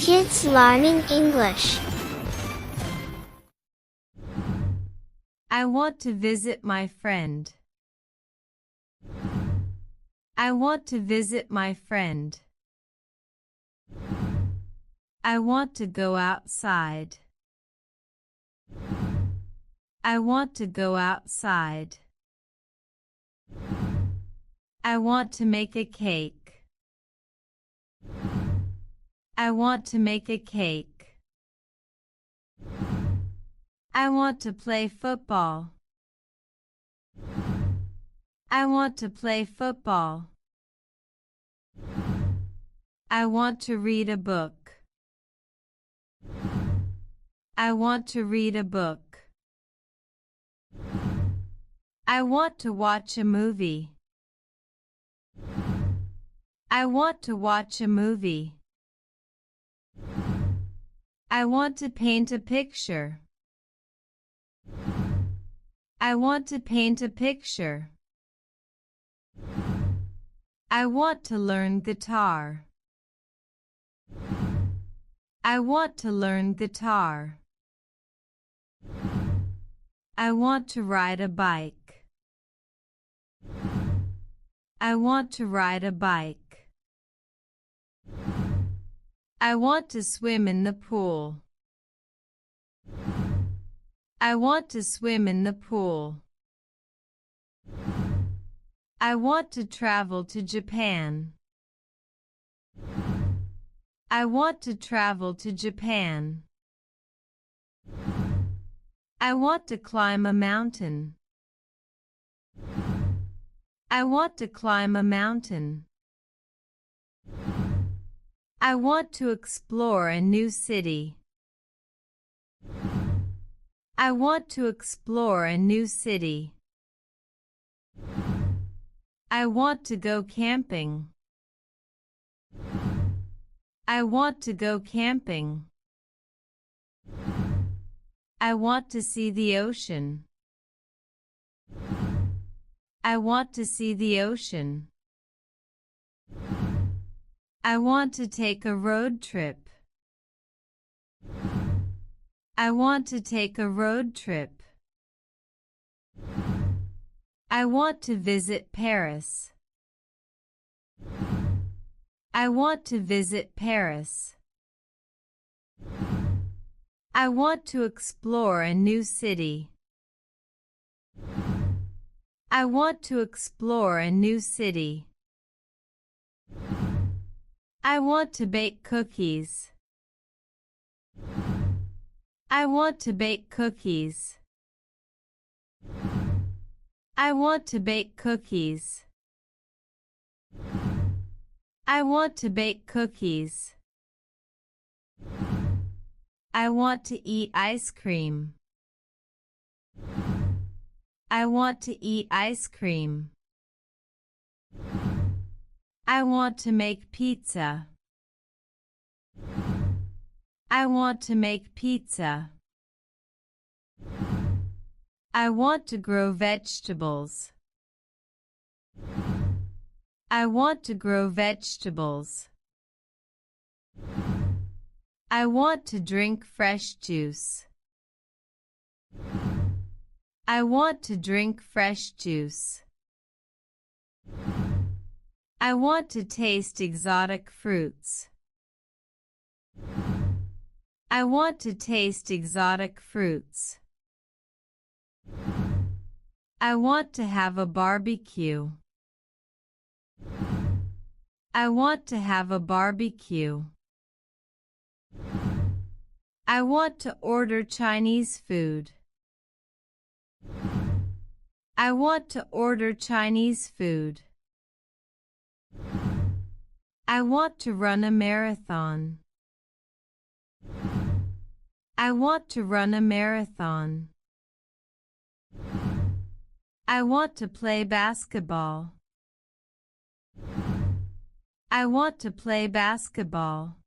Kids learning English. I want to visit my friend. I want to visit my friend. I want to go outside. I want to go outside. I want to make a cake. I want to make a cake. I want to play football. I want to play football. I want to read a book. I want to read a book. I want to watch a movie. I want to watch a movie. I want to paint a picture. I want to paint a picture. I want to learn guitar. I want to learn guitar. I want to ride a bike. I want to ride a bike. I want to swim in the pool. I want to swim in the pool. I want to travel to Japan. I want to travel to Japan. I want to climb a mountain. I want to climb a mountain. I want to explore a new city. I want to explore a new city. I want to go camping. I want to go camping. I want to see the ocean. I want to see the ocean. I want to take a road trip. I want to take a road trip. I want to visit Paris. I want to visit Paris. I want to explore a new city. I want to explore a new city. I want to bake cookies. I want to bake cookies. I want to bake cookies. I want to bake cookies. I want to eat ice cream. I want to eat ice cream. I want to make pizza. I want to make pizza. I want to grow vegetables. I want to grow vegetables. I want to drink fresh juice. I want to drink fresh juice. I want to taste exotic fruits. I want to taste exotic fruits. I want to have a barbecue. I want to have a barbecue. I want to order Chinese food. I want to order Chinese food. I want to run a marathon. I want to run a marathon. I want to play basketball. I want to play basketball.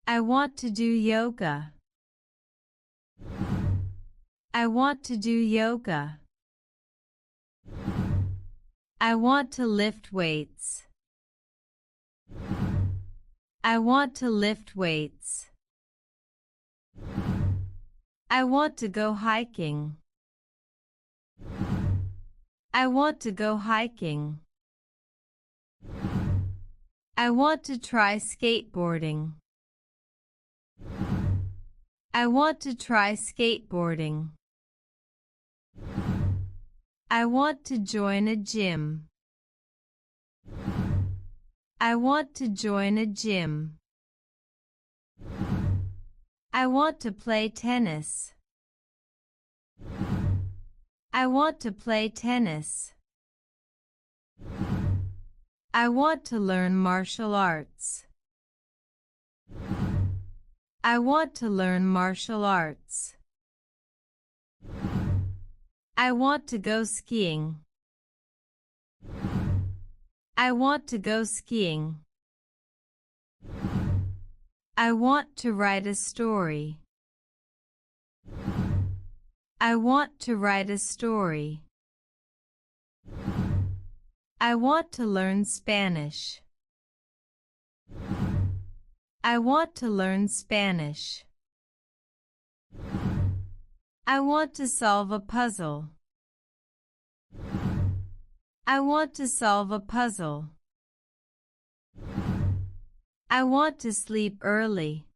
I want to do yoga. I want to do yoga. I want to lift weights. I want to lift weights. I want to go hiking. I want to go hiking. I want to try skateboarding. I want to try skateboarding. I want to join a gym. I want to join a gym. I want to play tennis. I want to play tennis. I want to learn martial arts. I want to learn martial arts. I want to go skiing. I want to go skiing. I want to write a story. I want to write a story. I want to learn Spanish. I want to learn Spanish. I want to solve a puzzle. I want to solve a puzzle. I want to sleep early.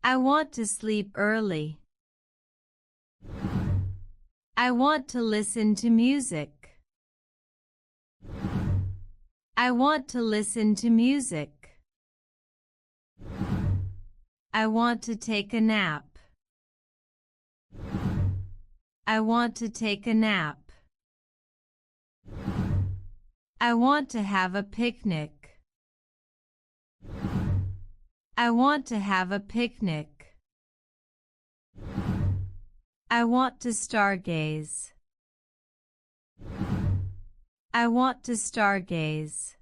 I want to sleep early. I want to listen to music. I want to listen to music. I want to take a nap. I want to take a nap. I want to have a picnic. I want to have a picnic. I want to stargaze. I want to stargaze.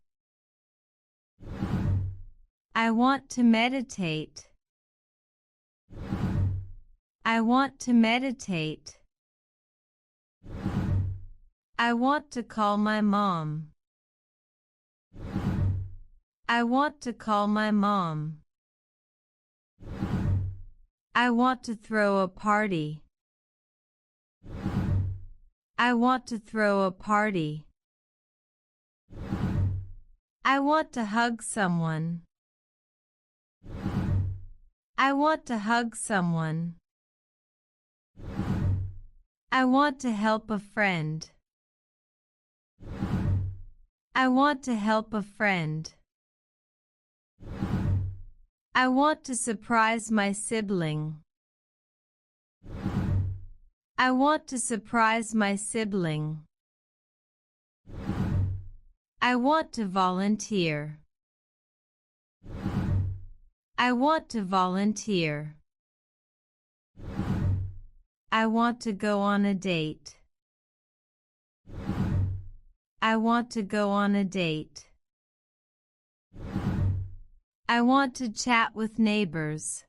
I want to meditate. I want to meditate. I want to call my mom. I want to call my mom. I want to throw a party. I want to throw a party. I want to hug someone. I want to hug someone. I want to help a friend. I want to help a friend. I want to surprise my sibling. I want to surprise my sibling. I want to volunteer. I want to volunteer. I want to go on a date. I want to go on a date. I want to chat with neighbors.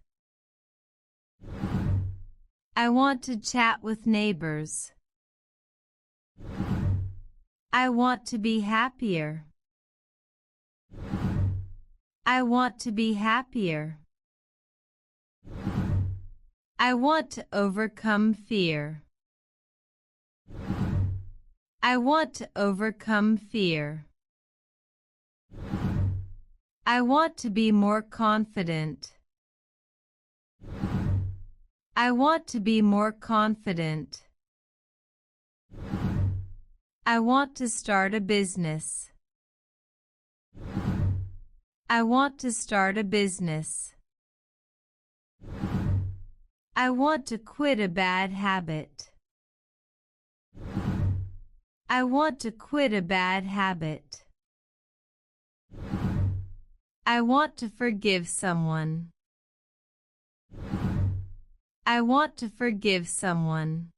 I want to chat with neighbors. I want to be happier. I want to be happier. I want to overcome fear. I want to overcome fear. I want to be more confident. I want to be more confident. I want to start a business. I want to start a business. I want to quit a bad habit. I want to quit a bad habit. I want to forgive someone. I want to forgive someone.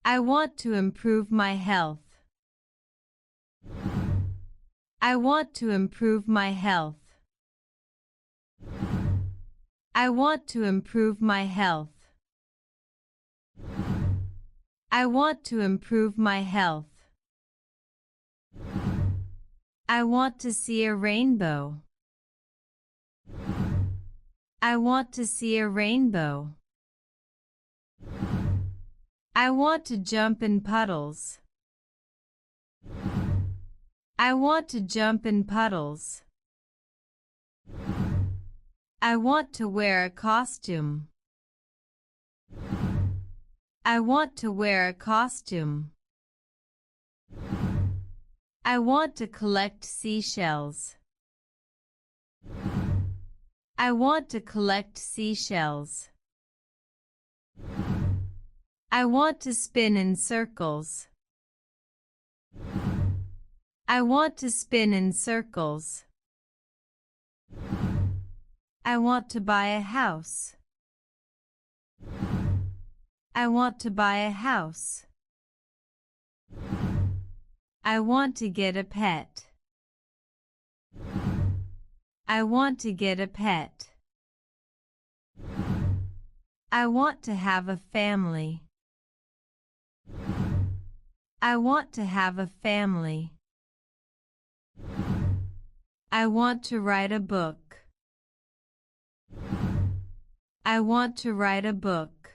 I want to improve my health. I want to improve my health. I want to improve my health. I want to improve my health. I want to see a rainbow. I want to see a rainbow. I want to jump in puddles. I want to jump in puddles. I want to wear a costume. I want to wear a costume. I want to collect seashells. I want to collect seashells. I want to spin in circles. I want to spin in circles. I want to buy a house. I want to buy a house. I want to get a pet. I want to get a pet. I want to have a family. I want to have a family. I want to write a book. I want to write a book.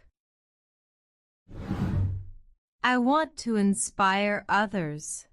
I want to inspire others.